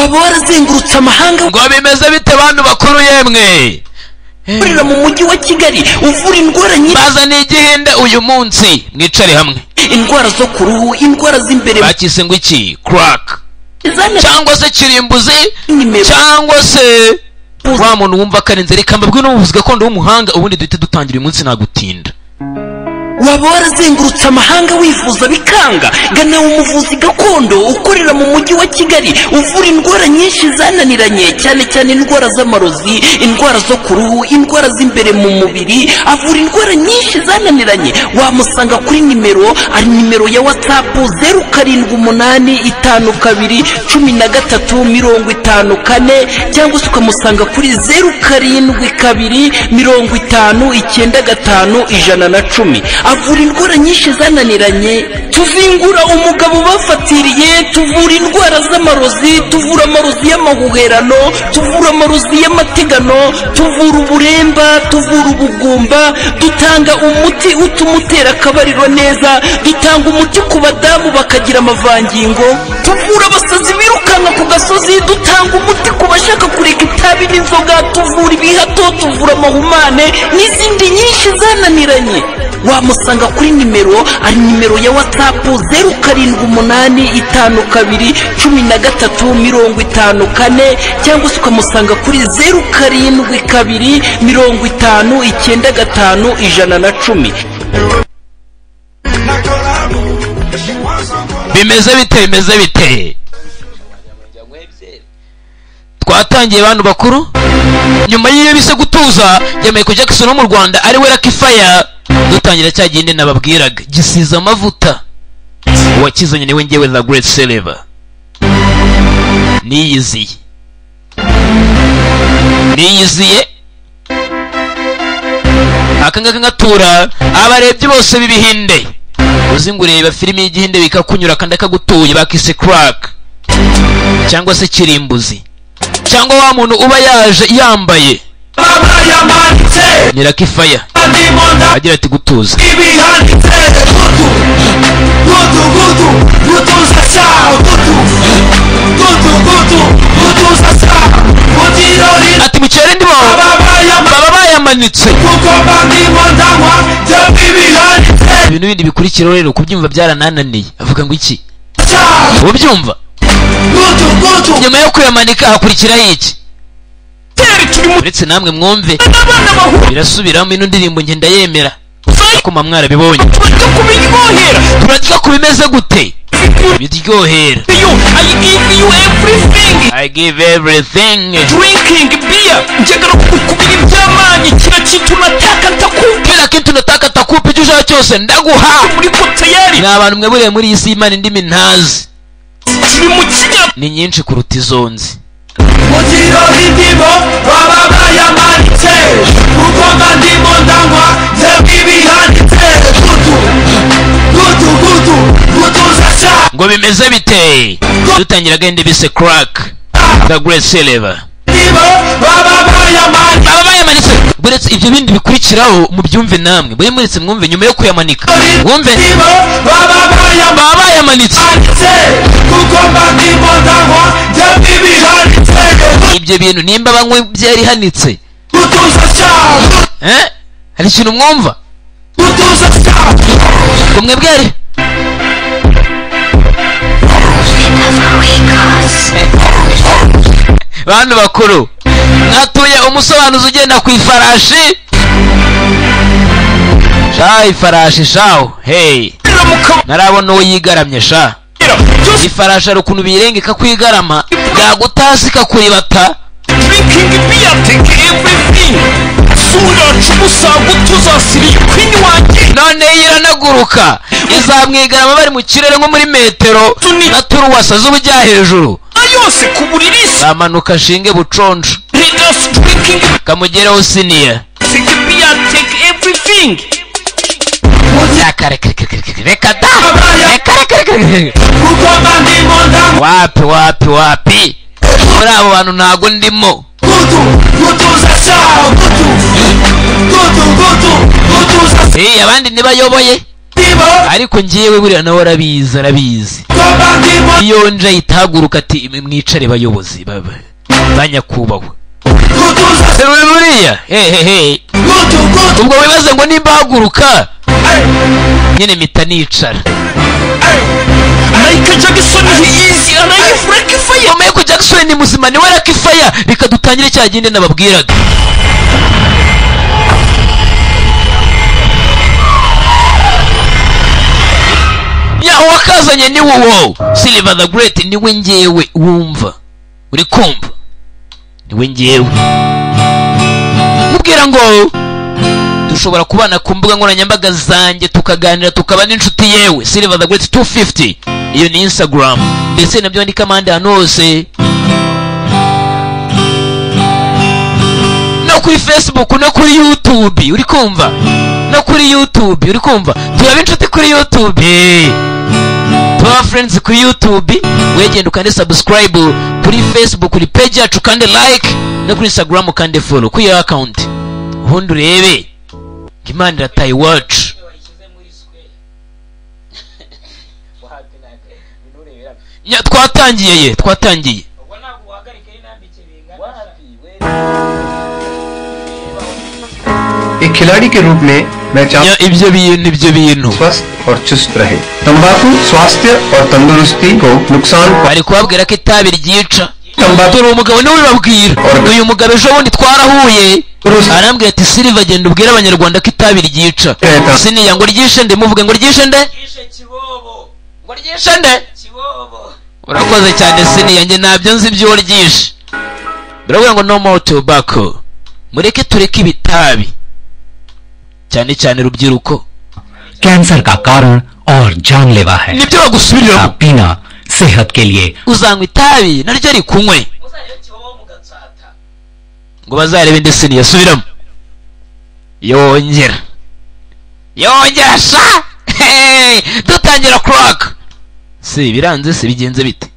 waba warazengurutse amahanga ngo bimeze bite bantu bakuru yemwe urira mu mujyi wa Kigali uvura indwara nyinshi bazana igihinde uyu munsi mwicare hamwe indwara zo ku ruhu indwara z'imbere bakise ngo iki crack cyangwa se kirimbuzi cyangwa se wa muntu wumva karenze reka mbabwe n'ubuvuzi gakondo w'umuhanga ubundi duhite dutangira uyu munsi nagutinda waba warazengurutse amahanga wifuza bikanga gana umuvuzi gakondo ukorera mu mujyi wa Kigali uvura indwara nyinshi zananiranye cyane cyane indwara z'amarozi indwara zo ku ruhu indwara z'imbere mu mubiri avura indwara nyinshi zananiranye wamusanga kuri nimero ari nimero ya WhatsApp 0785211354 cyangwa se ukamusanga kuri 0725955110 avura indwara nyinshi zananiranye tuvingura umugabo bafatiriye tuvura indwara z'amarozi tuvura amarozi y'amahuherano tuvura amarozi y'amategano tuvura uburemba tuvura ubugumba dutanga umuti utumutera akabariro neza dutanga umuti ku badamu bakagira amavangingo tuvura abasazi birukanka ku gasozi dutanga umuti ku bashaka kureka itabi n'inzoga tuvura ibihato tuvura amahumane n'izindi nyinshi zananiranye wamusanga kuri nimero ari nimero ya WhatsApp 0785211354 cyangwa se ukamusanga kuri 0725955110 bimeze bite twatangiye abantu bakuru nyuma y'iyo bise gutuza yamaye kujya Jackson mu Rwanda ari we Lucky Fire dutangira cya gihinde nababwiraga gisiza amavuta wakizanye niwe ngewe The Great Silver niyiziye akangaka ngatura abarebye bose b'ibihinde uzi ngo ureba filime y'igihinde bikakunyura kandi akagutuye bakise crack cyangwa se kirimbuzi cyangwa wa muntu uba yaje yambaye ni Lucky Fire agira ati gutuza ati mucyere ndimo baba bayamanitse ibintu bindi bikurikira rero kubyumva byaranananiye avuga ngo iki ubyumva nyuma yo kuyamanika hakurikiraho iki uretse namwe mwumve birasubiramo ino ndirimbo ngenda yemera akoma mwarabibonye turajya kubimeze gute biryohera I give everything drinking beer njagara kukubira ibyamanye kila kitu nataka takupa icyo ushaka cyose ndaguha muri kotayari ni abantu mwe buriye muri iyi si Imana indimi ntazi turi mu kinya ni nyinshi kuruta izonzi mutiro indimo baba bayamanitse kuko ndimo ndangwa by'ibihanditse gutuza ngo bimeze bite dutangira gende bise crack The Great Silver baba bayamanitse buretse ibyo bindi bikurikiraho mu byumve namwe buri muretse mwumve nyuma yo kuyamanika mwumve baba bayamanitse kuko ndimo ndangwa by'ibihanditse ibyo bintu nimba banywe byari hanitse hari ikintu mwumva kumwe bwari bantu bakuru mwatuye umusobanuzi ugenda ku ifarashi sha ifarashi shaho hey narabona uwo yigaramye sha ifarashi ari ukuntu birengeka kwigarama yagutasi kakuribata drinking beer take everything sura chumusango tuzasiriye kwini wanjye none iranaguruka izamwigarama bari mu kirere nko muri metero na turuwasa z'ubujya hejuru ayose kuburirisi bamanuka shinge buconjo kamugereho siniya beer take everything reka da wapi muri abo bantu ntago ndimo abandi ntibayoboye ariko ngewe buriya nawe arabizi iyo nje ahitahaguruka ati mwicare bayobozi banyakubahwa buriya ubwo wibaze ngo nimba haguruka nyine mpita nicara. Michael Jackson yizi arayifureka Michael Jackson ni muzima niwe arakifaya. Reka dutangire cya ginde nababwiraga. Wakazanye ni wowo Silver the Great niwe ngewe wumva uri kumva niwe ngewe mubwira ngo dushobora kubana ku mbuga nkoranyambaga zanjye tukaganira tukaba n'inshuti yewe Silver the Great 250 iyo ni Instagram ndetse nabyo ndika amande hano hose no kuri Facebook no kuri YouTube uri kumva no kuri YouTube uri kumva turaba inshuti kuri YouTube tuba friends kuri YouTube wegenda ukande subscribe kuri Facebook kuri page yacu kandi like no kuri Instagram kandi follow kuri iyo account ubundi urebe Imana irataye iwacu. Twatangiye एक खिलाड़ी के रूप में मैं चाहता हूं ibyo bintu स्वस्थ और चुस्त रहे. तंबाकू स्वास्थ्य और तंदुरुस्ती को नुकसान bari kubabwira ko itabi ryica. Turi umugabo niwe babwira uyu mugabo ejo bundi twarahuye arambwira ati Silver genda ubwire abanyarwanda ko itabi ryica. Siniya ngo ryishe nde muvuge ngo ryishe nde ngo ryishe nde urakoze cyane Siniya nge nabyo nzi ibyo ryishe. Biravuga ngo no more tobacco mureke tureke ibitabi cyane cyane rubyiruko cancer का कारण और जानलेवा है. nibyo bagusubirira पीना सेहत के लिए uzanywa itabi naryo rikunywe ngo bazarebe inde Siniya subiramo yongera sha dutangira crack si biranze se bigenze bite